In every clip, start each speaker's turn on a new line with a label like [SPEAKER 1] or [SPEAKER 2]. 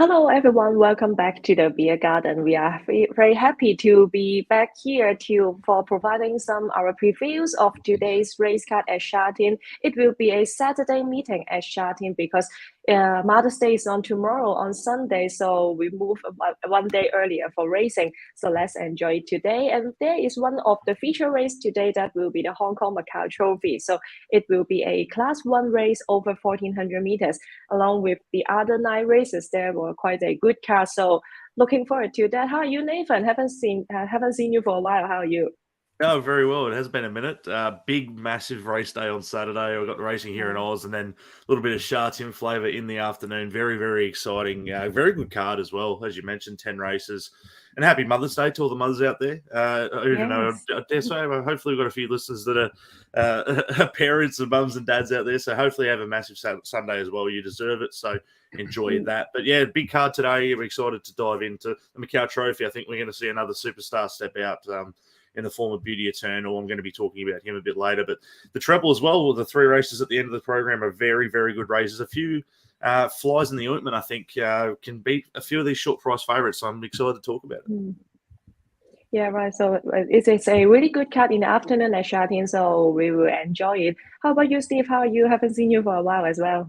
[SPEAKER 1] Hello, everyone. Welcome back to the beer garden. We are very happy to be back here for providing some our previews of today's race card at Charene. It will be a Saturday meeting at Charene because Mother's Day is on tomorrow on Sunday, so we move one day earlier for racing. So let's enjoy it today. And there is one of the feature race today that will be the Hong Kong Macau Trophy. So it will be a Class 1 race over 1400 meters along with the other nine races. There were quite a good card. So looking forward to that. How are you, Nathan? Haven't seen you for a while. How are you?
[SPEAKER 2] Oh, very well. It has been a minute. Big, massive race day on Saturday. We've got racing here in
[SPEAKER 1] Oh,
[SPEAKER 2] Oz and then a little bit of Chartin flavour in the afternoon. Very, very exciting. Very good card as well. As you mentioned, 10 races. And happy Mother's Day to all the mothers out there. Even though
[SPEAKER 1] yes.
[SPEAKER 2] I dare say, hopefully we've got a few listeners that are parents and mums and dads out there. So hopefully have a massive Sunday as well. You deserve it. So enjoy
[SPEAKER 1] Mm,
[SPEAKER 2] that. But yeah, big card today. We're excited to dive into the Macau Trophy. I think we're going to see another superstar step out. In the form of Beauty Eternal. I'm going to be talking about him a bit later. But the treble as well, the three races at the end of the program are very, very good races. A few flies in the ointment, I think, can beat a few of these short price favourites. So I'm excited to talk about it.
[SPEAKER 1] mm. Yeah, right. So it's a really good card in the afternoon at Shatin, so we will enjoy it. How about you, Steve? How are you? Haven't seen you for a while as well.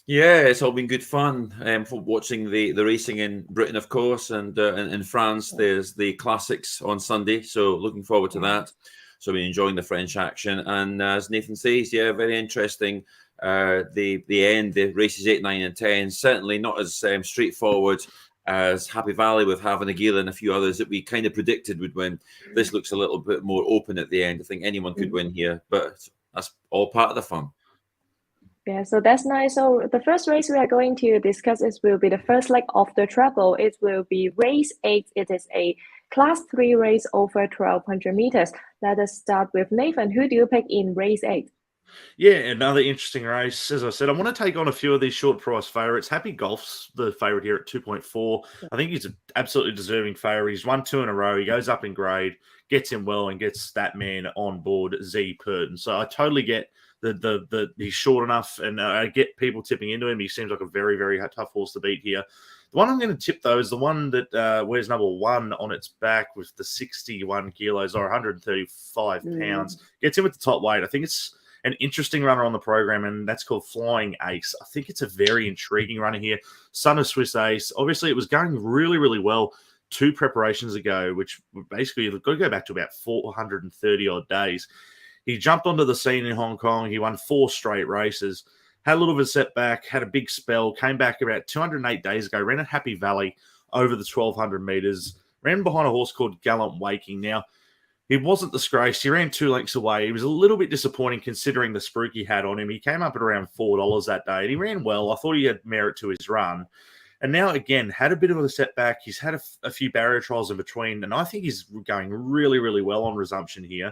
[SPEAKER 3] Yeah, it's all been good fun for watching the racing in Britain, of course, and in France. There's the classics on Sunday, so looking forward to
[SPEAKER 1] Yeah.
[SPEAKER 3] that. So we're enjoying the French action, and as Nathan says, yeah, very interesting. The end, the races 8, 9, and 10, certainly not as straightforward as Happy Valley with Havana and a few others that we kind of predicted would win. This looks a little bit more open at the end. I think anyone could
[SPEAKER 1] Mm.
[SPEAKER 3] win here, but that's all part of the fun.
[SPEAKER 1] Yeah, so that's nice. So the first race we are going to discuss is will be the first leg of the treble. It will be race 8. It is a class 3 race over 1200 meters. Let us start with Nathan. Who do you pick in race 8?
[SPEAKER 2] Yeah, another interesting race. As I said, I want to take on a few of these short price favourites. Happy Golf's the favourite here at 2.4. I think he's an absolutely deserving favourite. He's won 2 in a row. He goes up in grade, gets him well, and gets that man on board, Z Purton. So I totally get the he's short enough, and I get people tipping into him. He seems like a very, very tough horse to beat here. The one I'm going to tip, though, is the one that wears number 1 on its back with the 61 kilos or 135
[SPEAKER 1] Mm,
[SPEAKER 2] pounds. Gets him at the top weight. I think it's an interesting runner on the program, and that's called Flying Ace. I think it's a very intriguing runner here. Son of Swiss Ace. Obviously, it was going really, really well 2 preparations ago, which basically you've got to go back to about 430 odd days. He jumped onto the scene in Hong Kong. He won 4 straight races, had a little bit of a setback, had a big spell, came back about 208 days ago, ran at Happy Valley over the 1200 meters, ran behind a horse called Gallant Waking. Now, he wasn't disgraced. He ran 2 lengths away. He was a little bit disappointing considering the spruik he had on him. He came up at around $4 that day, and he ran well. I thought he had merit to his run. And now, again, had a bit of a setback. He's had a few barrier trials in between, and I think he's going really, really well on resumption here.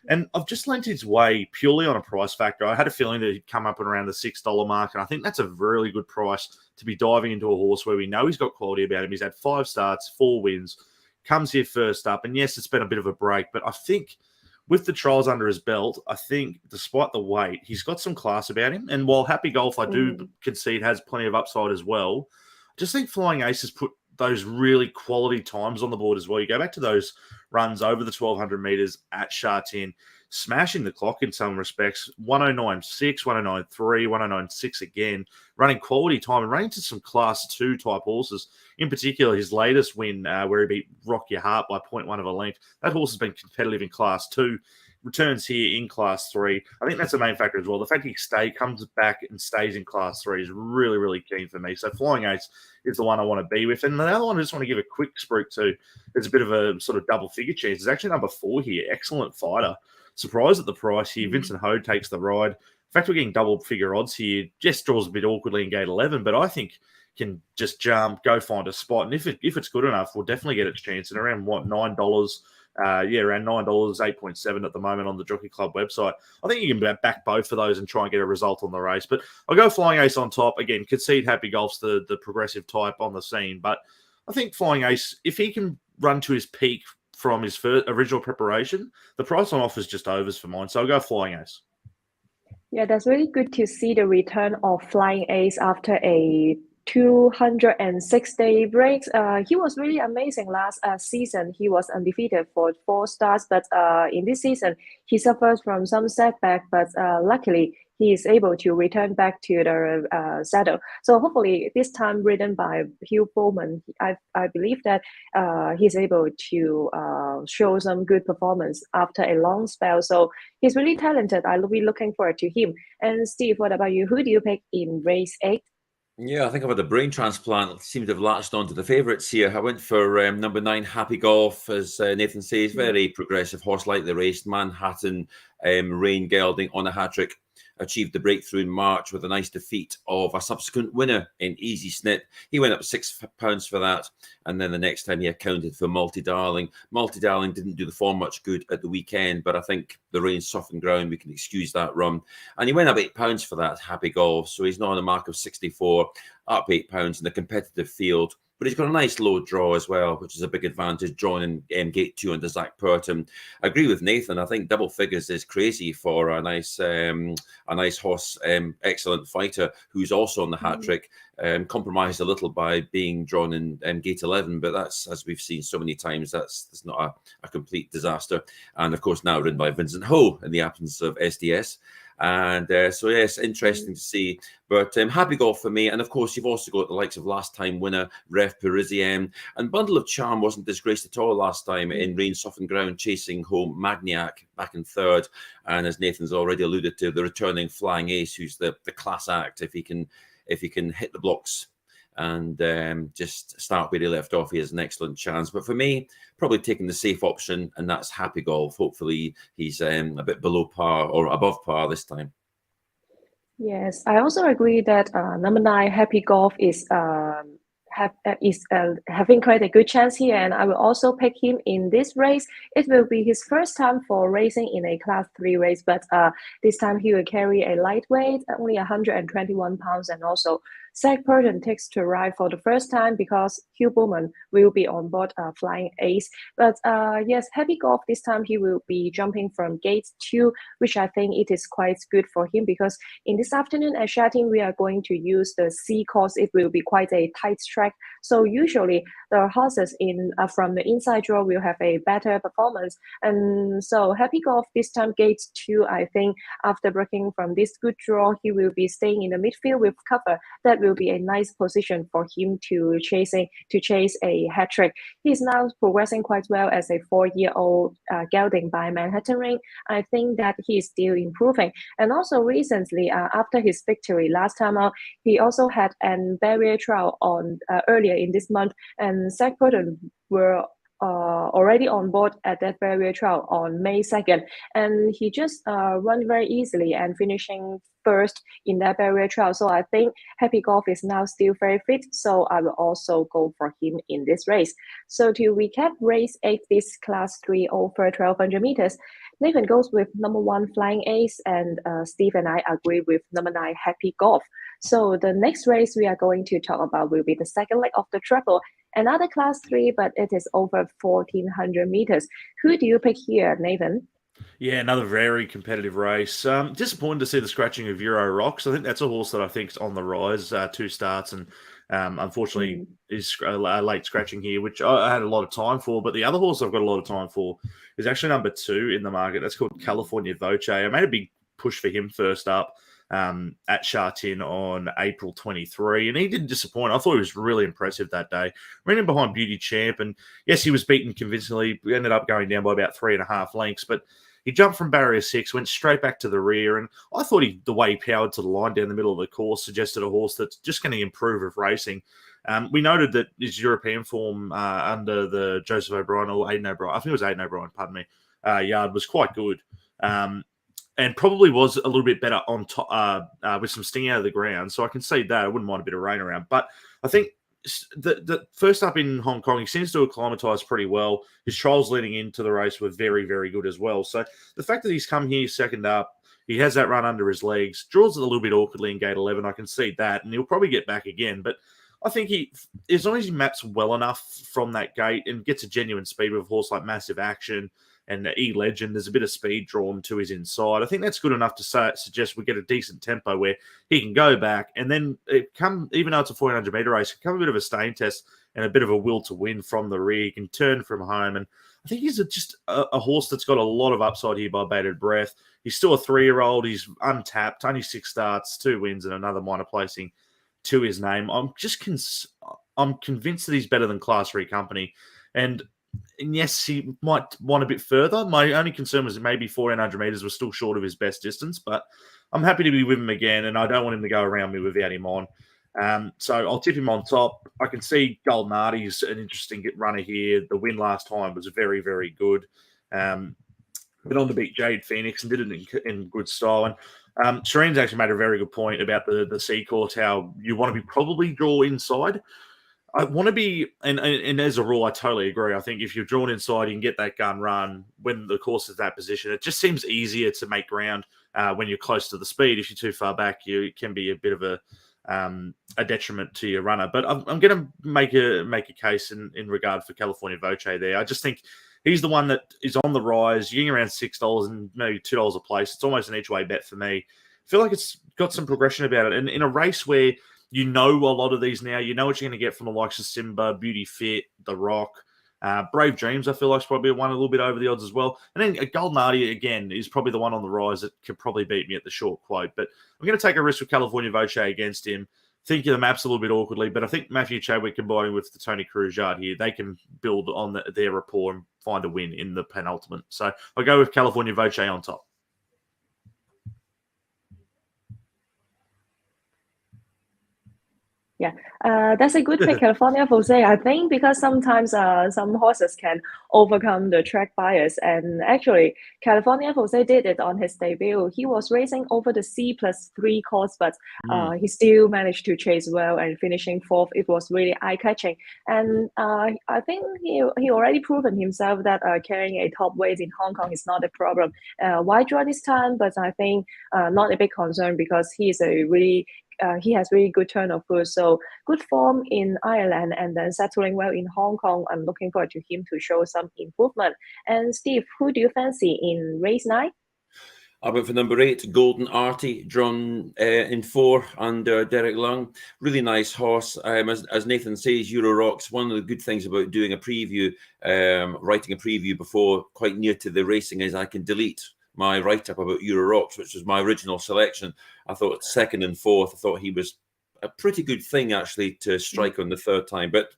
[SPEAKER 2] And I've just lent his way purely on a price factor. I had a feeling that he'd come up at around the $6 mark, and I think that's a really good price to be diving into a horse where we know he's got quality about him. He's had 5 starts, 4 wins, comes here first up. And yes, it's been a bit of a break, but I think with the trials under his belt, I think despite the weight, he's got some class about him. And while Happy Golf, I do
[SPEAKER 1] mm,
[SPEAKER 2] concede, has plenty of upside as well, I just think Flying Ace has put those really quality times on the board as well. You go back to those runs over the 1200 meters at Chartin, smashing the clock in some respects. 109.6, 109.3, 109.6 again, running quality time and running to some class 2 type horses. In particular, his latest win where he beat Rock Your Heart by 0.1 of a length. That horse has been competitive in class 2. Returns here in class 3. I think that's the main factor as well. The fact he comes back and stays in class 3 is really, really keen for me. So Flying Ace is the one I want to be with. And the other one I just want to give a quick spruik to. It's a bit of a sort of double figure chance. It's actually number 4 here. Excellent fighter. Surprised at the price here.
[SPEAKER 1] mm.
[SPEAKER 2] Vincent Ho takes the ride. In fact, we're getting double figure odds here. Just draws a bit awkwardly in gate 11, but I think can just jump, go find a spot. And if it's good enough, we'll definitely get its chance. And around, what, $9? Around $9, 8.7 at the moment on the Jockey Club website. I think you can back both of those and try and get a result on the race. But I'll go Flying Ace on top. Again, concede Happy Golf's the progressive type on the scene. But I think Flying Ace, if he can run to his peak from his original preparation, the price on offer is just overs for mine. So I'll go Flying Ace.
[SPEAKER 1] Yeah, that's really good to see the return of Flying Ace after a 206-day breaks. He was really amazing last season. He was undefeated for 4 starts, but in this season, he suffers from some setback, but luckily, he is able to return back to the saddle. So hopefully this time ridden by Hugh Bowman, I believe that he's able to show some good performance after a long spell. So he's really talented. I'll be looking forward to him. And Steve, what about you? Who do you pick in race 8?
[SPEAKER 3] Yeah, I think I've had a brain transplant. Seem to have latched onto the favourites here. I went for number 9, Happy Golf, as Nathan says. Very progressive horse, like the race. Manhattan Rain gelding on a hat-trick. Achieved the breakthrough in March with a nice defeat of a subsequent winner in Easy Snip. He went up £6 for that. And then the next time he accounted for Multi Darling. Multi Darling didn't do the form much good at the weekend, but I think the rain softened ground. We can excuse that run. And he went up £8 for that, Happy Golf. So he's now on a mark of 64, up £8 in a competitive field. But he's got a nice low draw as well, which is a big advantage, drawing in gate 2 under Zach Purton. I agree with Nathan. I think double figures is crazy for a nice horse, excellent fighter who's also on the hat trick. Compromised a little by being drawn in gate 11, but that's, as we've seen so many times, that's not a complete disaster. And of course, now ridden by Vincent Ho in the absence of SDS. And so, yes, interesting to see. But Happy Golf for me. And of course, you've also got the likes of last time winner, Ref Parisienne. And Bundle of Charm wasn't disgraced at all last time in rain softened ground, chasing home Magniac back in 3rd. And as Nathan's already alluded to, the returning Flying Ace, who's the class act. If he can hit the blocks and just start where he left off, he has an excellent chance. But for me, probably taking the safe option, and that's Happy Golf. Hopefully he's a bit below par or above par this time.
[SPEAKER 1] Yes, I also agree that number 9, Happy Golf is having quite a good chance here, and I will also pick him in this race. It will be his first time for racing in a Class 3 race, but this time he will carry a lightweight, only 121 pounds, and also Zach Purton takes to ride for the first time because Hugh Bowman will be on board Flying Ace. But yes, Happy Golf, this time he will be jumping from gate 2, which I think it is quite good for him because in this afternoon at Charene, we are going to use the C course. It will be quite a tight track. So usually the horses from the inside draw will have a better performance. And so Happy Golf, this time gate 2, I think after breaking from this good draw, he will be staying in the midfield with cover. That will be a nice position for him to chase a hat trick. He's now progressing quite well as a 4-year-old gelding by Manhattan Ring. I think that he is still improving. And also recently, after his victory last time out, he also had an barrier trial on earlier in this month, and Zach Purton were already on board at that barrier trial on May 2nd, and he just run very easily and finishing first in that barrier trial. So I think Happy Golf is now still very fit, so I will also go for him in this race. So to recap, race 8, this Class 3 over 1200 meters, Nathan goes with number 1 Flying Ace, and Steve and I agree with number 9 Happy Golf. So the next race we are going to talk about will be the second leg of the treble, another Class 3, but it is over 1400 meters. Who do you pick here, Nathan?
[SPEAKER 2] Yeah, another very competitive race. Disappointed to see the scratching of Euro Rocks. I think that's a horse that I think is on the rise. 2 starts, and unfortunately is a late scratching here, which I had a lot of time for. But the other horse I've got a lot of time for is actually number 2 in the market. That's called California Voce. I made a big push for him first up at Charene on April 23, and he didn't disappoint. I thought he was really impressive that day. Ran in behind Beauty Champ, and yes, he was beaten convincingly. We ended up going down by about 3.5 lengths, but he jumped from barrier 6, went straight back to the rear, and I thought the way he powered to the line down the middle of the course suggested a horse that's just going to improve with racing. We noted that his European form under the Joseph O'Brien or Aidan O'Brien, I think it was Aidan O'Brien, pardon me, yard was quite good. And probably was a little bit better on top with some sting out of the ground. So I can see that. I wouldn't mind a bit of rain around. But I think the first up in Hong Kong, he seems to acclimatise pretty well. His trials leading into the race were very, very good as well. So the fact that he's come here second up, he has that run under his legs, draws it a little bit awkwardly in gate 11. I can see that. And he'll probably get back again. But I think as long as he maps well enough from that gate and gets a genuine speed with a horse like Massive Action, and E-Legend, there's a bit of speed drawn to his inside. I think that's good enough to suggest we get a decent tempo where he can go back, and then even though it's a 400-meter race, it can come a bit of a stain test and a bit of a will to win from the rear. He can turn from home, and I think he's just a horse that's got a lot of upside here by bated breath. He's still a 3-year-old. He's untapped, only 6 starts, 2 wins, and another minor placing to his name. I'm convinced that he's better than Class 3 Company, and yes, he might want a bit further. My only concern was that maybe 400 meters was still short of his best distance, but I'm happy to be with him again, and I don't want him to go around me without him on. So I'll tip him on top. I can see Golden Artie's an interesting runner here. The win last time was very, very good. Went on to beat Jade Phoenix and did it in good style. And Charene's actually made a very good point about the C course, how you want to be probably draw inside. I want to be, and as a rule, I totally agree. I think if you're drawn inside, you can get that gun run when the course is that position. It just seems easier to make ground when you're close to the speed. If you're too far back, it can be a bit of a detriment to your runner. But I'm going to make a case in regard for California Voce there. I just think he's the one that is on the rise. You're getting around $6 and maybe $2 a place. It's almost an each way bet for me. I feel like it's got some progression about it. And in a race where you know a lot of these now, you know what you're going to get from the likes of Simba, Beauty Fit, The Rock. Brave Dreams, I feel like, is probably one a little bit over the odds as well. And then Golden Artie, again, is probably the one on the rise that could probably beat me at the short quote. But I'm going to take a risk with California Voce against him. Think of the maps a little bit awkwardly, but I think Matthew Chadwick combining with the Tony Cruz yard here, they can build on their rapport and find a win in the penultimate. So I'll go with California Voce on top.
[SPEAKER 1] Yeah, that's a good pick, California Voce. I think because sometimes some horses can overcome the track bias, and actually California Voce did it on his debut. He was racing over the C+3 course, but he still managed to chase well and finishing 4th. It was really eye-catching, and I think he already proven himself that carrying a top weight in Hong Kong is not a problem. Why draw this time? But I think not a big concern because he is he has really good turn of foot, so good form in Ireland and then settling well in Hong Kong. I'm looking forward to him to show some improvement. And Steve, who do you fancy in race 9?
[SPEAKER 3] I went for number 8, Golden Artie, drawn in 4 under Derek Lung. Really nice horse. As Nathan says, Euro Rocks, one of the good things about doing a preview, writing a preview before quite near to the racing is I can delete my write-up about Euro Rocks, which was my original selection. I thought 2nd and 4th, I thought he was a pretty good thing, actually, to strike on the 3rd time. But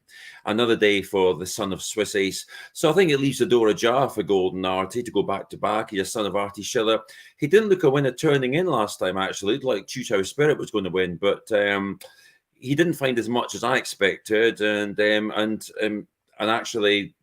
[SPEAKER 3] another day for the son of Swiss Ace. So I think it leaves the door ajar for Golden Artie to go back-to-back. He's a son of Artie Schiller. He didn't look a winner turning in last time, actually. It looked like Choo Spirit was going to win, but he didn't find as much as I expected. And actually,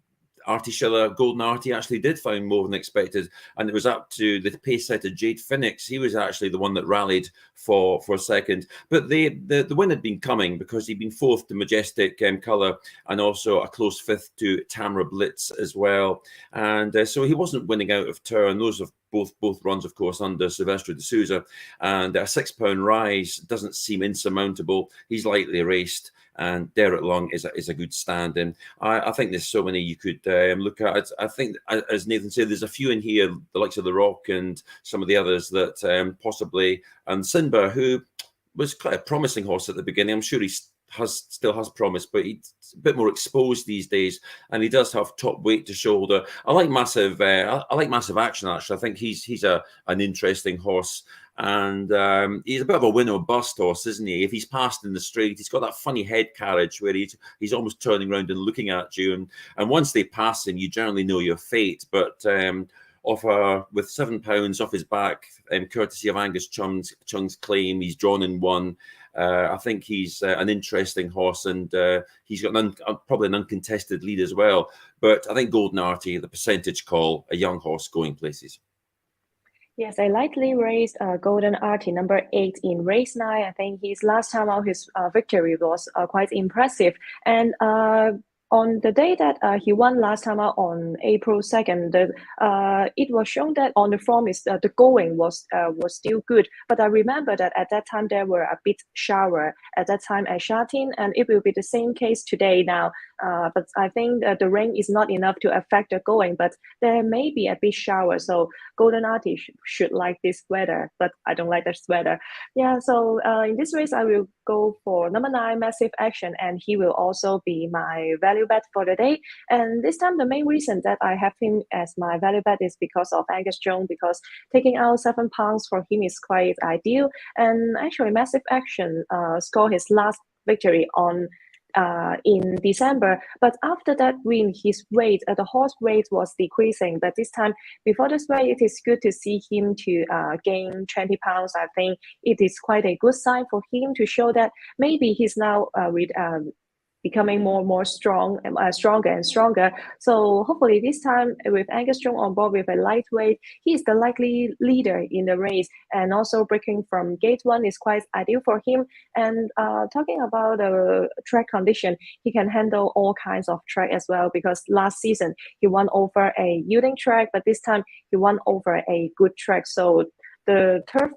[SPEAKER 3] Artie Schiller, Golden Artie actually did find more than expected, and it was up to the pace setter Jade Phoenix. He was actually the one that rallied for a second, but the win had been coming because he'd been 4th to Majestic Colour and also a close 5th to Tamara Blitz as well, and so he wasn't winning out of turn. Those have both runs, of course, under Silvestre de Souza, and a £6 rise doesn't seem insurmountable. He's lightly raced, and Derek Long is a good stand-in. I think there's so many you could look at. I think, as Nathan said, there's a few in here, the likes of The Rock and some of the others that possibly, and Sinba, who was quite a promising horse at the beginning. I'm sure he still has promise, but he's a bit more exposed these days, and he does have top weight to shoulder. I like massive action. Actually, I think he's an interesting horse. And he's a bit of a win or bust horse, isn't he? If he's passed in the straight, he's got that funny head carriage where he's almost turning around and looking at you. And once they pass him, you generally know your fate. But with £7 off his back, courtesy of Angus Chung's claim, he's drawn in 1. I think he's an interesting horse, and he's got probably an uncontested lead as well. But I think Golden Artie, the percentage call, a young horse going places.
[SPEAKER 1] Yes, I lightly raised Golden Artie, number 8 in race 9. I think his last time out, his victory was quite impressive. And On the day that he won last time out on April 2nd, it was shown that on the form is the going was still good. But I remember that at that time there were a bit shower at that time at Charene, and it will be the same case today now. But I think the rain is not enough to affect the going, but there may be a bit shower. So Golden Artie should like this weather, but I don't like this weather. Yeah, so in this race, I will go for number 9, Massive Action, and he will also be my value bet for the day. And this time, the main reason that I have him as my value bet is because of Angus Jones, because taking out £7 for him is quite ideal. And actually, Massive Action scored his last victory on in December. But after that win, his weight, the horse weight was decreasing. But this time, before this weight, it is good to see him to gain 20 pounds. I think it is quite a good sign for him to show that maybe he's now becoming more and more stronger and stronger. So hopefully this time with Angus Jones on board with a lightweight, he is the likely leader in the race, and also breaking from gate 1 is quite ideal for him. And talking about the track condition, he can handle all kinds of track as well, because last season he won over a yielding track, but this time he won over a good track. So the turf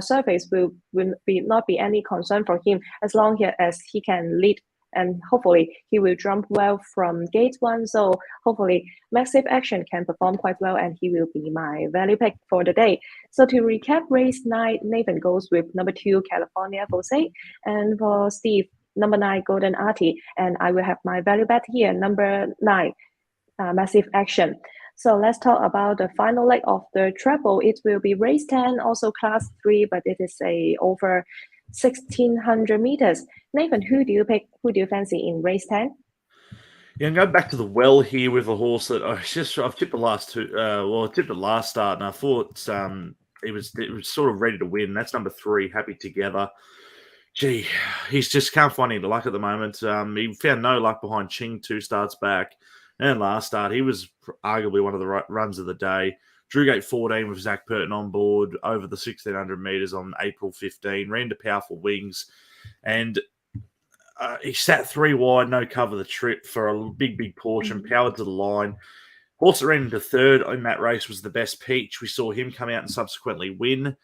[SPEAKER 1] surface will not be any concern for him as long as he can lead, and hopefully he will jump well from gate 1. So hopefully Massive Action can perform quite well, and he will be my value pick for the day. So to recap, race 9, Nathan goes with number 2, California Jose, and for Steve, number 9, Golden Artie, and I will have my value bet here, number 9, Massive Action. So let's talk about the final leg of the treble. It will be race 10, also class 3, but it is a over 1,600 meters. Nathan, who do you pick? Who do you fancy in race 10?
[SPEAKER 2] Yeah, I'm going back to the well here with a horse that I've tipped the last two. I tipped the last start, and I thought it was sort of ready to win. That's number 3, Happy Together. Gee, he's just can't find any luck at the moment. He found no luck behind Ching 2 starts back, and last start he was arguably one of the runs of the day. Drew gate 14 with Zach Purton on board over the 1,600 metres on April 15. Ran to Powerful Wings, and he sat 3 wide, no cover the trip for a big portion, powered to the line. Horse that ran into 3rd in that race was the Best Peach. We saw him come out and subsequently win.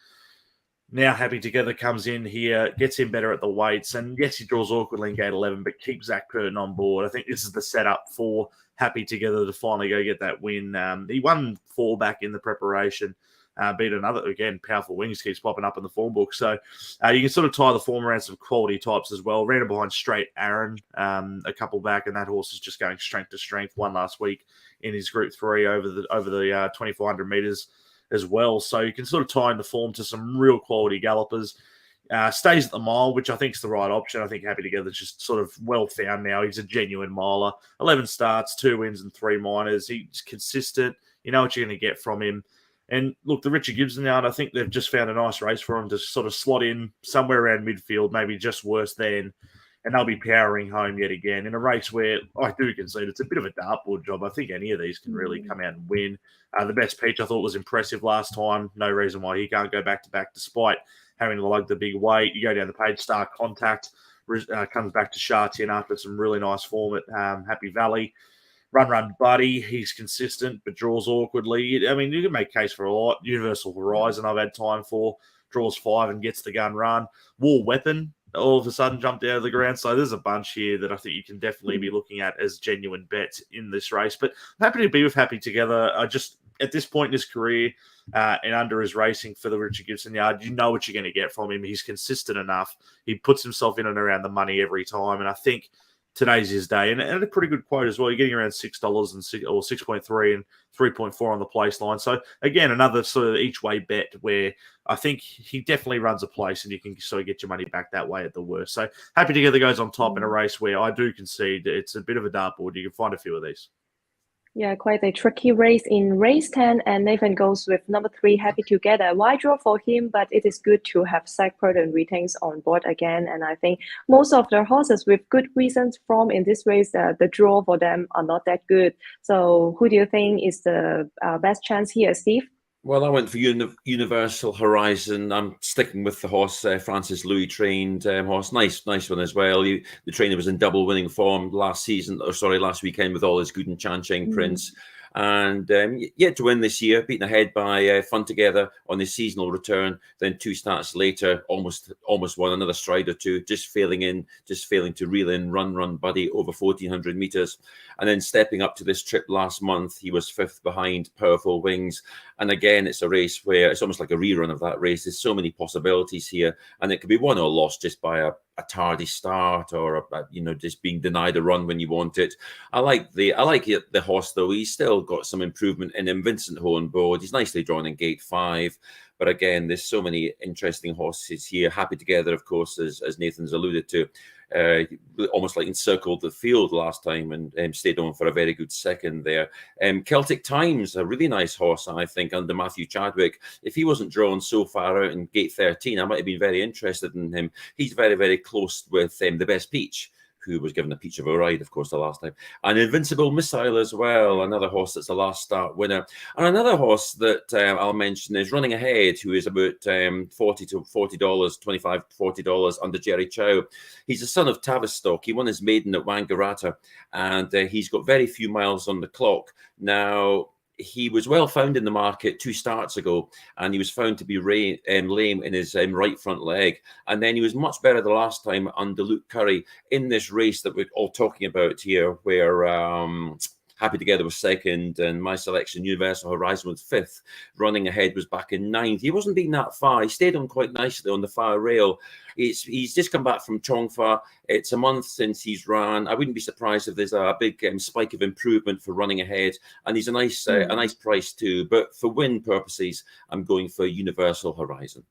[SPEAKER 2] Now Happy Together comes in here, gets him better at the weights, and yes, he draws awkwardly in gate 11, but keeps Zach Purton on board. I think this is the setup for Happy Together to finally go get that win. He won 4 back in the preparation, beat another, again, Powerful Wings keeps popping up in the form book. So you can sort of tie the form around some quality types as well. Ran it behind Straight Aaron a couple back, and that horse is just going strength to strength. Won last week in his Group 3 over the 2,400 metres as well. So you can sort of tie in the form to some real quality gallopers. Stays at the mile, which I think is the right option. I think Happy Together is just sort of well found now. He's a genuine miler. 11 starts, 2 wins and 3 minors. He's consistent. You know what you're going to get from him. And look, the Richard Gibson yard, I think they've just found a nice race for him to sort of slot in somewhere around midfield, maybe just worse than, and they'll be powering home yet again in a race where I do concede it's a bit of a dartboard job. I think any of these can really come out and win. The Best Peach I thought was impressive last time. No reason why he can't go back-to-back despite having to lug the big weight. You go down the page, Star Contact comes back to Charene after some really nice form at Happy Valley. Run Buddy, he's consistent but draws awkwardly. I mean, you can make case for a lot. Universal Horizon I've had time for. Draws 5 and gets the gun run. War Weapon all of a sudden jumped out of the ground. So there's a bunch here that I think you can definitely be looking at as genuine bets in this race. But I'm happy to be with Happy Together. I just, at this point in his career and under his racing for the Richard Gibson yard, you know what you're going to get from him. He's consistent enough. He puts himself in and around the money every time. And I think today's his day. And a pretty good quote as well. You're getting around $6 and 6.3 and 3.4 on the place line. So again, another sort of each way bet where I think he definitely runs a place and you can sort of get your money back that way at the worst. So Happy Together goes on top in a race where I do concede it's a bit of a dartboard. You can find a few of these.
[SPEAKER 1] Yeah, quite a tricky race in race 10, and Nathan goes with number 3, Happy Together. Wide draw for him, but it is good to have Zach Purton retains on board again. And I think most of the horses with good reasons from in this race, the draw for them are not that good. So who do you think is the best chance here, Steve?
[SPEAKER 3] Well, I went for Universal Horizon. I'm sticking with the horse, Francis Louis trained horse. Nice one as well. The trainer was in double winning form last weekend with all his good and Chan Cheng Prince. And yet to win this year, beaten ahead by Fun Together on his seasonal return. Then 2 starts later, almost won another stride or two, just failing to reel in Run Buddy over 1,400 meters. And then stepping up to this trip last month, he was 5th behind Powerful Wings. And again, it's a race where it's almost like a rerun of that race. There's so many possibilities here, and it could be won or lost just by a tardy start or just being denied a run when you want it. I like the horse though. He's still got some improvement in him. Vincent Hohenboard, he's nicely drawn in gate 5. But again, there's so many interesting horses here. Happy Together, of course, as Nathan's alluded to, almost like encircled the field last time and stayed on for a very good second there. Celtic Times, a really nice horse, I think, under Matthew Chadwick. If he wasn't drawn so far out in gate 13, I might have been very interested in him. He's very, very close with the Best Peach, who was given a peach of a ride, of course, the last time. And Invincible Missile as well, another horse that's a last start winner. And another horse that I'll mention is Running Ahead, who is about $40 to $40, $25 to $40 under Jerry Chow. He's a son of Tavistock. He won his maiden at Wangaratta, and he's got very few miles on the clock. Now, he was well found in the market 2 starts ago, and he was found to be lame in his right front leg. And then he was much better the last time under Luke Curry in this race that we're all talking about here, where Happy Together was 2nd, and my selection, Universal Horizon, was 5th. Running Ahead was back in 9th. He wasn't being that far. He stayed on quite nicely on the far rail. He's just come back from Chongfa. It's a month since he's ran. I wouldn't be surprised if there's a big spike of improvement for Running Ahead, and he's a nice price too. But for win purposes, I'm going for Universal Horizon.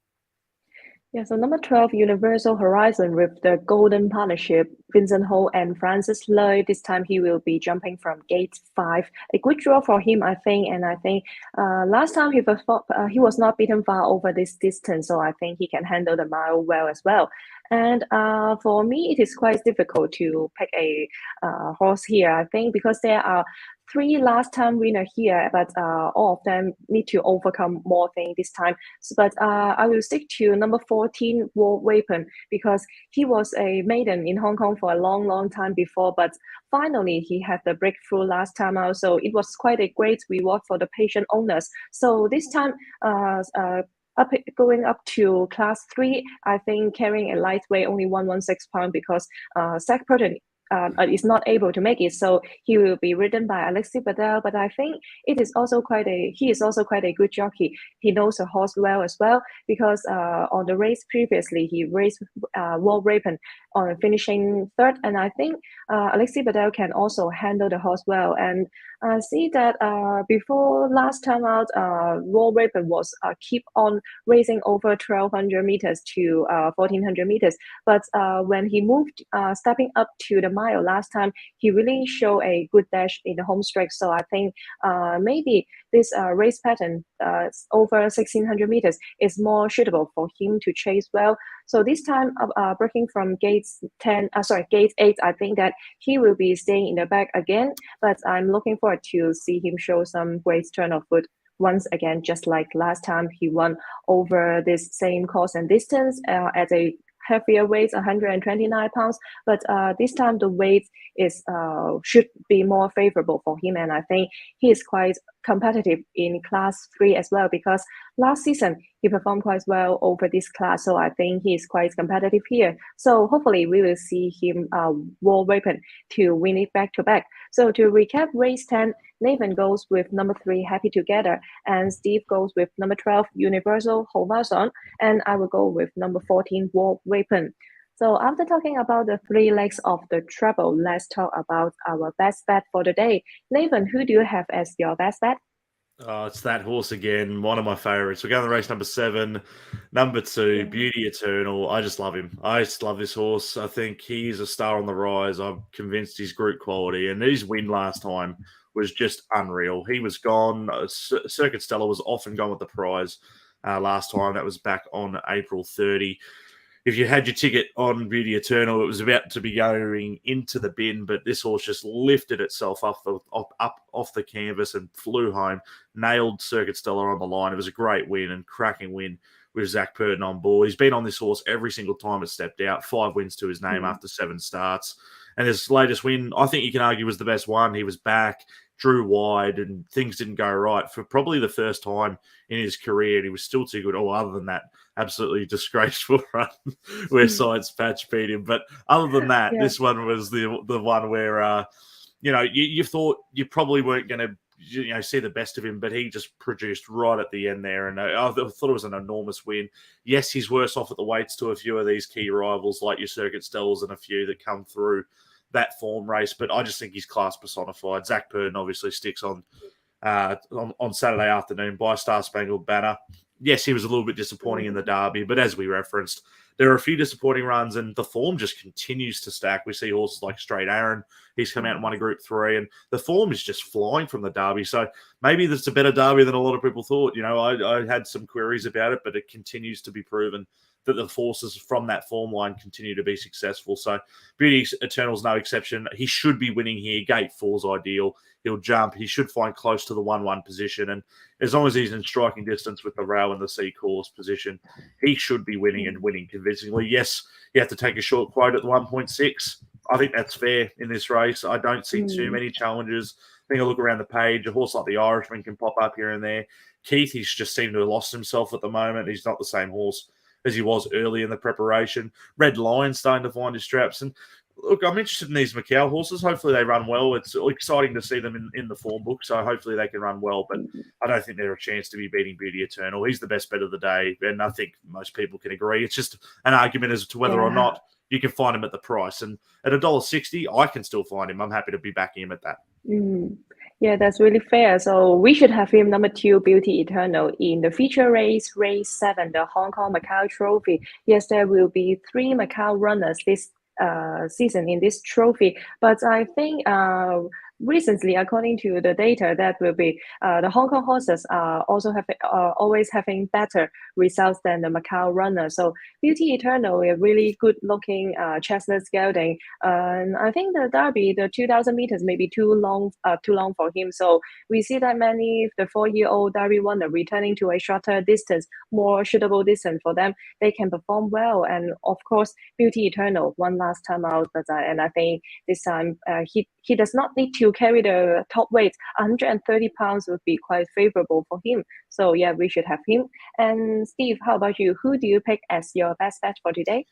[SPEAKER 1] Yeah, so number 12, Universal Horizon with the Golden Partnership, Vincent Ho and Francis Lui. This time he will be jumping from gate 5. A good draw for him, I think. And I think last time he was not beaten far over this distance, so I think he can handle the mile well as well. And for me, it is quite difficult to pick a horse here, I think, because there are 3 last time winner here, but all of them need to overcome more things this time. But I will stick to number 14, War Weapon, because he was a maiden in Hong Kong for a long time before, but finally he had the breakthrough last time out. So it was quite a great reward for the patient owners. So this time, going up to class 3, I think carrying a lightweight, only 116 pounds, because Zach Purton is not able to make it, so he will be ridden by Alexis Badel. But I think he is also quite a good jockey. He knows the horse well as well, because on the race previously he raced War Raven on finishing 3rd, and I think Alexis Badel can also handle the horse well. And I see that before last time out, War Raven was keep on racing over 1,200 meters to 1,400 meters, but when he moved stepping up to the mile last time, he really showed a good dash in the home stretch. So I think maybe this race pattern over 1,600 meters is more suitable for him to chase well. So this time, breaking from gate 8, I think that he will be staying in the back again. But I'm looking forward to see him show some great turn of foot once again, just like last time he won over this same course and distance at a heavier weight, 129 pounds. But this time the weight is should be more favorable for him, and I think he is quite competitive in class 3 as well, because last season he performed quite well over this class, so I think he is quite competitive here. So hopefully we will see him War Weapon to win it back to back. So to recap, race 10, Nathan goes with number 3, Happy Together, and Steve goes with number 12, Universal Horizon, and I will go with number 14, War Weapon. So after talking about the 3 legs of the treble, let's talk about our best bet for the day. Nathan, who do you have as your best bet?
[SPEAKER 2] Oh, it's that horse again, one of my favorites. We're going to race number 7, number 2, Beauty Eternal. I just love him. I just love this horse. I think he's a star on the rise. I'm convinced he's group quality, and his win last time was just unreal. He was gone. Circuit Stella was often gone with the prize last time. That was back on April 30. if you had your ticket on Beauty Eternal, it was about to be going into the bin, but this horse just lifted itself up off the canvas and flew home, nailed Circuit Stella on the line. It was a great win and cracking win with Zach Purton on board. He's been on this horse every single time it stepped out, 5 wins to his name after 7 starts. And his latest win, I think you can argue, was the best one. He was back, drew wide, and things didn't go right for probably the first time in his career. And he was still too good. Oh, other than that, absolutely disgraceful run where Science Patch beat him. But other than that, this one was the one where, you thought you probably weren't going to see the best of him, but he just produced right at the end there. And I thought it was an enormous win. Yes, he's worse off at the weights to a few of these key rivals like your Circuit Stellas and a few that come through that form race, but I just think he's class personified. Zach Purton obviously sticks on Saturday afternoon by Star Spangled Banner. Yes, he was a little bit disappointing in the Derby, but as we referenced, there are a few disappointing runs, and the form just continues to stack. We see horses like Straight Aaron. He's come out and won a Group 3, and the form is just flying from the Derby. So maybe that's a better Derby than a lot of people thought. I had some queries about it, but it continues to be proven that the forces from that form line continue to be successful. So Beauty Eternal's no exception. He should be winning here. Gate 4's ideal. He'll jump. He should find close to the 1-1 position. And as long as he's in striking distance with the rail and the C course position, he should be winning and winning convincingly. Yes, you have to take a short quote at the 1.6. I think that's fair in this race. I don't see too many challenges. I think I look around the page. A horse like the Irishman can pop up here and there. Keith, he's just seemed to have lost himself at the moment. He's not the same horse as he was early in the preparation. Red Lion starting to find his straps. And look, I'm interested in these Macau horses. Hopefully they run well. It's exciting to see them in the form book, so hopefully they can run well. But I don't think they're a chance to be beating Beauty Eternal. He's the best bet of the day, and I think most people can agree. It's just an argument as to whether or not you can find him at the price. And at $1.60, I can still find him. I'm happy to be backing him at that.
[SPEAKER 1] Yeah, that's really fair. So we should have him number 2, Beauty Eternal, in the feature race 7, the Hong Kong Macau Trophy. Yes, there will be 3 Macau runners this season in this trophy, but I think recently, according to the data, that will be the Hong Kong horses are also always having better results than the Macau runner. So Beauty Eternal, a really good looking chestnut gelding. And I think the Derby, the 2,000 meters may be too long for him. So we see that many the 4-year-old Derby runner returning to a shorter distance, more suitable distance for them. They can perform well. And of course, Beauty Eternal one last time out, but and I think this time he does not need to carry the top weight. 130 pounds would be quite favorable for him. So yeah, we should have him. And Steve, how about you? Who do you pick as your best bet for today?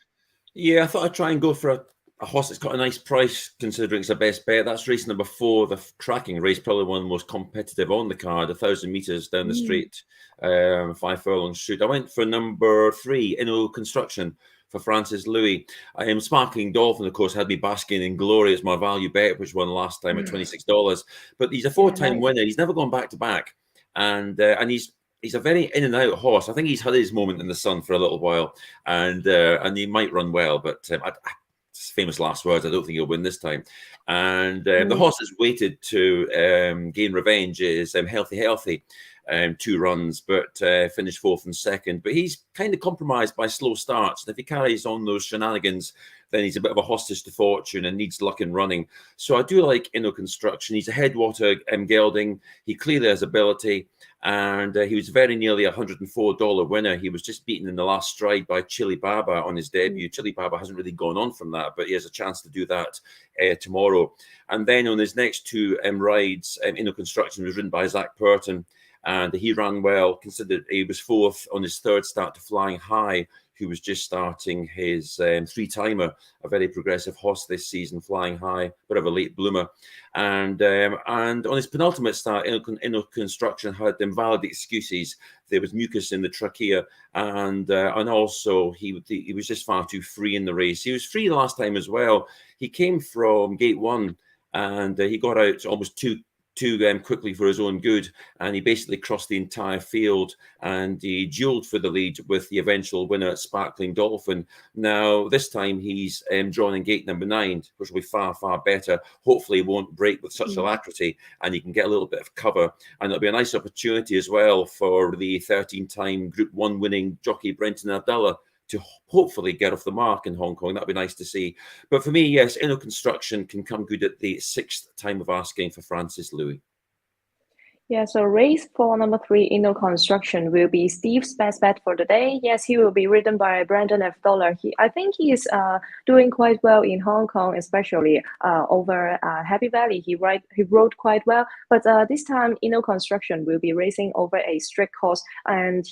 [SPEAKER 3] Yeah, I thought I'd try and go for a horse that's got a nice price considering it's a best bet. That's race number 4, the cracking race, probably one of the most competitive on the card, 1,000 meters down the street, 5 furlong shoot. I went for number 3, Inno Construction, for Francis Louis. Sparkling Dolphin, of course, had me basking in glory as my value bet, which won last time at $26. But he's a 4-time winner. He's never gone back to back, and he's a very in and out horse. I think he's had his moment in the sun for a little while, and he might run well. But famous last words. I don't think he'll win this time. And the horse that's waited to gain revenge is Healthy. 2 runs, but finished 4th and 2nd. But he's kind of compromised by slow starts. And if he carries on those shenanigans, then he's a bit of a hostage to fortune and needs luck in running. So I do like Inno Construction. He's a headwater gelding. He clearly has ability. And he was very nearly $104 winner. He was just beaten in the last stride by Chili Baba on his debut. Chili Baba hasn't really gone on from that, but he has a chance to do that tomorrow. And then on his next 2 rides, Inno Construction was ridden by Zach Purton. And he ran well, considered he was 4th on his 3rd start to Flying High, who was just starting his 3-timer, a very progressive horse this season, Flying High, bit of a late bloomer. And on his penultimate start, Inno Construction had invalid excuses. There was mucus in the trachea, and also he was just far too free in the race. He was free last time as well. He came from gate 1, and he got out almost too quickly for his own good, and he basically crossed the entire field, and he duelled for the lead with the eventual winner, Sparkling Dolphin. Now this time he's drawn in gate number 9, which will be far better. Hopefully he won't break with such alacrity, and he can get a little bit of cover, and it'll be a nice opportunity as well for the 13-time Group 1 winning jockey Brenton Abdallah to hopefully get off the mark in Hong Kong. That'd be nice to see. But for me, yes, Inno Construction can come good at the 6th time of asking for Francis Louis.
[SPEAKER 1] Yeah, so race for number 3, Inno Construction, will be Steve's best bet for the day. Yes, he will be ridden by Brandon F. Dollar. I think he is doing quite well in Hong Kong, especially over Happy Valley. He rode quite well, but this time Inno Construction will be racing over a strict course, and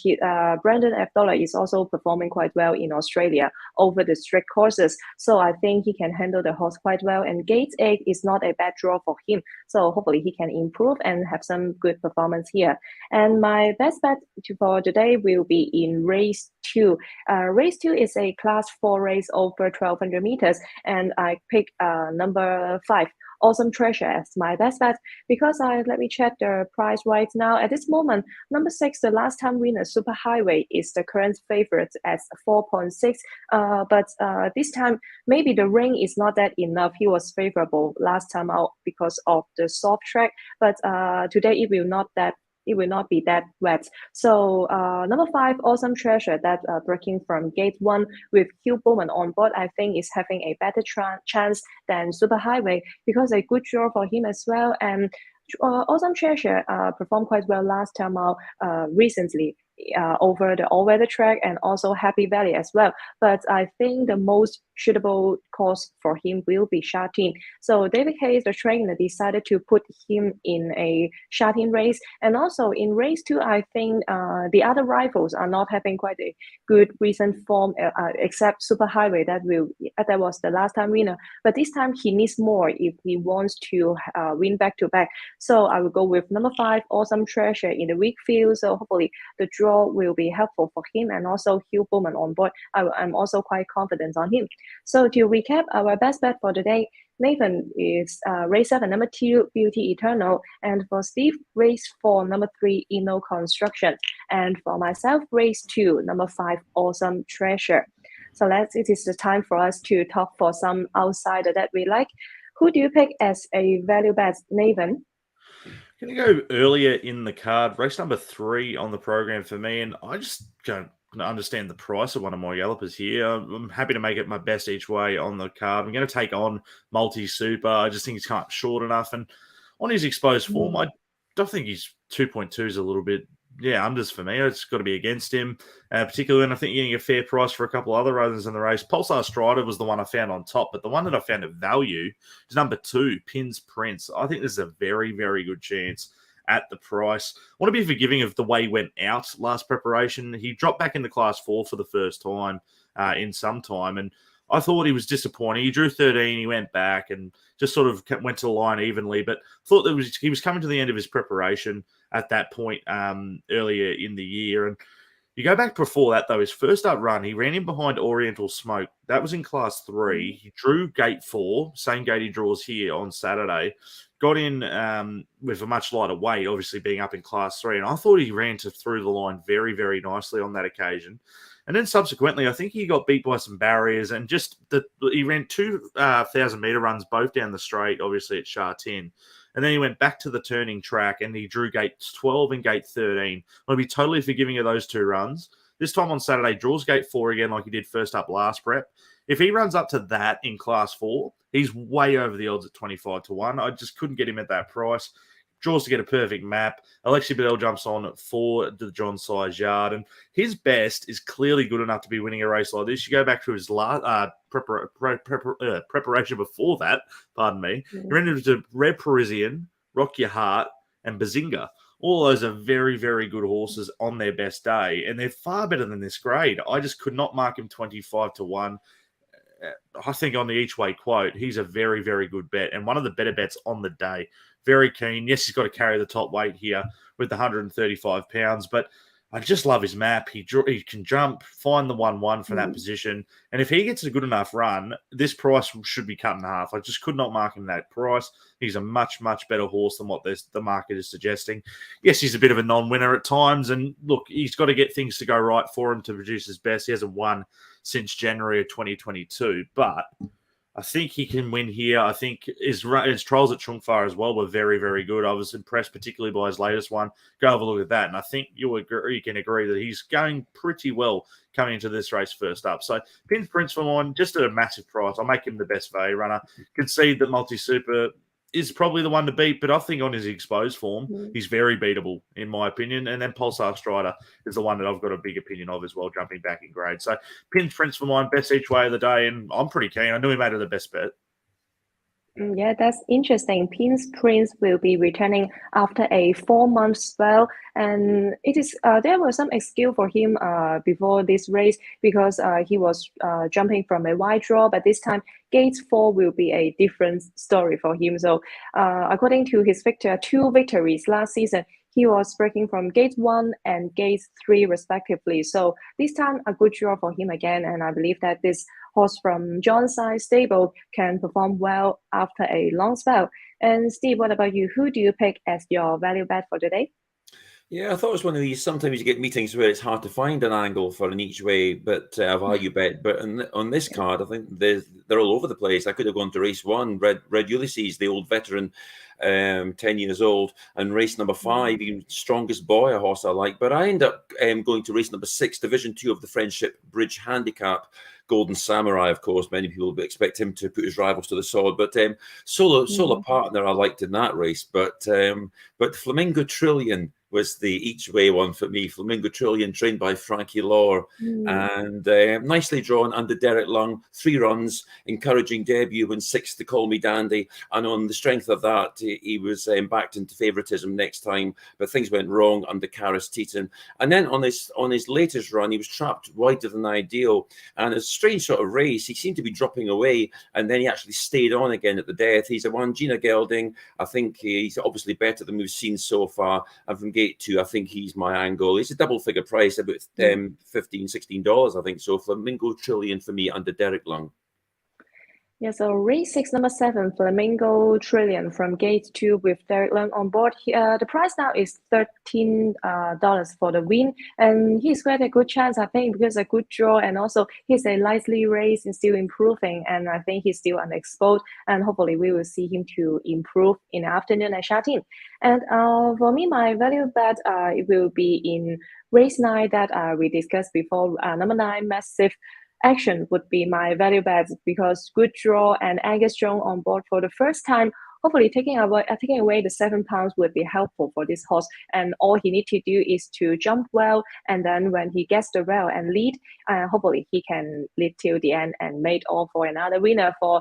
[SPEAKER 1] Brandon F. Dollar is also performing quite well in Australia over the strict courses. So I think he can handle the horse quite well, and Gate 8 is not a bad draw for him. So hopefully he can improve and have some good performance here. And my best bet for today will be in race 2. Race 2 is a class 4 race over 1200 meters, and I pick number 5. Awesome Treasure as my best bet because let me check the price right now. At this moment, number 6, the last time winner, Super Highway, is the current favorite at 4.6. But this time, maybe the rain is not that enough. He was favorable last time out because of the soft track, but today it will not be that wet. So number 5, Awesome Treasure, that breaking from gate 1 with Hugh Bowman on board, I think is having a better chance than Super Highway because a good draw for him as well. And Awesome Treasure performed quite well last time out recently over the all-weather track and also Happy Valley as well. But I think the most suitable course for him will be Charene. So David Hayes, the trainer, decided to put him in a Charene race. And also in race 2, I think the other rivals are not having quite a good recent form, except Super Highway that was the last time winner. But this time he needs more if he wants to win back-to-back. So I will go with number 5, Awesome Treasure in the weak field. So hopefully the draw will be helpful for him, and also Hugh Bowman on board. I'm also quite confident on him. So to recap, our best bet for the day, Nathan is race 7, number 2, Beauty Eternal, and for Steve, race 4, number 3, Inno Construction, and for myself, race 2, number 5, Awesome Treasure. So it is the time for us to talk for some outsider that we like. Who do you pick as a value bet, Nathan?
[SPEAKER 2] Going to go earlier in the card, race number 3 on the program for me, and I just don't understand the price of one of my gallopers here. I'm happy to make it my best each way on the card. I'm going to take on Multi Super. I just think he's come up short enough, and on his exposed form, I don't think he's 2.2 is a little bit, unders for me. It's got to be against him, particularly when I think you're getting a fair price for a couple other runners in the race. Pulsar Strider was the one I found on top, but the one that I found of value is number 2, Pins Prince. I think there's a very, very good chance at the price. I want to be forgiving of the way he went out last preparation. He dropped back into class 4 for the first time in some time, and I thought he was disappointing. He drew 13, he went back and just sort of went to the line evenly, but thought that he was coming to the end of his preparation at that point earlier in the year. And you go back before that, though, his first up run, he ran in behind Oriental Smoke. That was in class 3. He drew gate 4, same gate he draws here on Saturday. Got in with a much lighter weight, obviously being up in class 3. And I thought he ran through the line very, very nicely on that occasion. And then subsequently, I think he got beat by some barriers and he ran 2,000-meter runs both down the straight, obviously at Charene. And then he went back to the turning track and he drew gate 12 and gate 13. I'll be totally forgiving of those 2 runs. This time on Saturday, draws gate 4 again like he did first up last prep. If he runs up to that in class 4, he's way over the odds at 25-1. I just couldn't get him at that price. Draws to get a perfect map. Alexi Bedell jumps on for the John Size Yard, and his best is clearly good enough to be winning a race like this. You go back to his last preparation before that, pardon me. He ran into Red Parisian, Rock Your Heart, and Bazinga. All those are very, very good horses on their best day, and they're far better than this grade. I just could not mark him 25-1. I think on the each way quote, he's a very, very good bet and one of the better bets on the day. Very keen. Yes, he's got to carry the top weight here with the 135 pounds, but I just love his map. He can jump, find the 1-1 for that position. And if he gets a good enough run, this price should be cut in half. I just could not mark him that price. He's a much, much better horse than what the market is suggesting. Yes, he's a bit of a non-winner at times. And look, he's got to get things to go right for him to produce his best. He hasn't won since January of 2022. But I think he can win here. I think his trials at Chung Fa as well were very, very good. I was impressed, particularly by his latest one. Go have a look at that. And I think you can agree that he's going pretty well coming into this race first up. So Pins Prince for mine, just at a massive price. I'll make him the best value runner. Concede that Multi Super is probably the one to beat, but I think on his exposed form, he's very beatable, in my opinion. And then Pulsar Strider is the one that I've got a big opinion of as well, jumping back in grade. So Pins Prince for mine, best each way of the day, and I'm pretty keen. I knew he made it the best bet.
[SPEAKER 1] Yeah, that's interesting. Pins Prince will be returning after a 4-month spell, and it is there was some excuse for him before this race because he was jumping from a wide draw, but this time Gate 4 will be a different story for him. So according to his 2 victories last season, he was breaking from Gate 1 and Gate 3 respectively. So this time a good draw for him again, and I believe that this horse from John Size stable can perform well after a long spell. And Steve, what about you? Who do you pick as your value bet for today?
[SPEAKER 3] Yeah, I thought it was one of these. Sometimes you get meetings where it's hard to find an angle for an each way, but a value bet. But on this card, I think they're all over the place. I could have gone to race 1, Red Ulysses, the old veteran, 10 years old, and race number 5, even Strongest Boy, a horse I like. But I end up going to race number 6, Division 2 of the Friendship Bridge Handicap. Golden Samurai, of course, many people would expect him to put his rivals to the sword. But Solar Partner I liked in that race. But Flamingo Trillion was the each way one for me. Flamingo Trillion, trained by Frankie Law, and nicely drawn under Derek Lung. 3 runs, encouraging debut in 6th to Call Me Dandy, and on the strength of that, he was backed into favouritism next time. But things went wrong under Karis Teton, and then on his latest run, he was trapped wider than ideal, and a strange sort of race. He seemed to be dropping away, and then he actually stayed on again at the death. He's a one. Gina Gelding, I think he's obviously better than we've seen so far, and from Gate 2, I think he's my angle. It's a double figure price, about $15-16, I think. So Flamingo Trillion for me under Derek Lung.
[SPEAKER 1] Yeah, so race 6, number 7, Flamingo Trillion from Gate 2 with Derek Lung on board. The price now is $13 for the win, and he's got a good chance, I think, because a good draw, and also he's a lightly raced and still improving, and I think he's still unexposed, and hopefully we will see him to improve in the afternoon at Charene. And for me, my value bet it will be in race 9 that we discussed before, number 9, Massive Action would be my value bet because good draw and Angus Jones on board for the first time. Hopefully, taking away the £7 would be helpful for this horse. And all he needs to do is to jump well, and then when he gets the rail and lead, hopefully he can lead till the end and make all for another winner for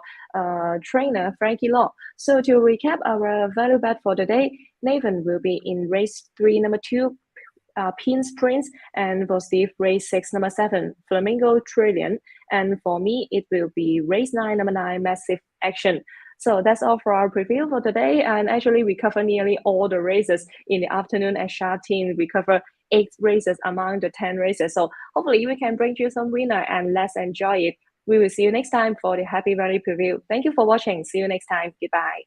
[SPEAKER 1] trainer Frankie Law. So to recap our value bet for the day, Nathan will be in race 3, number 2. Pins Prince, and for Steve, race 6, number 7, Flamingo Trillion, and for me, it will be race 9, number 9, Massive Action. So that's all for our preview for today, and actually we cover nearly all the races in the afternoon at Charene. We cover 8 races among the 10 races, so hopefully we can bring you some winner, and let's enjoy it. We will see you next time for the Happy Valley preview. Thank you for watching. See you next time. Goodbye.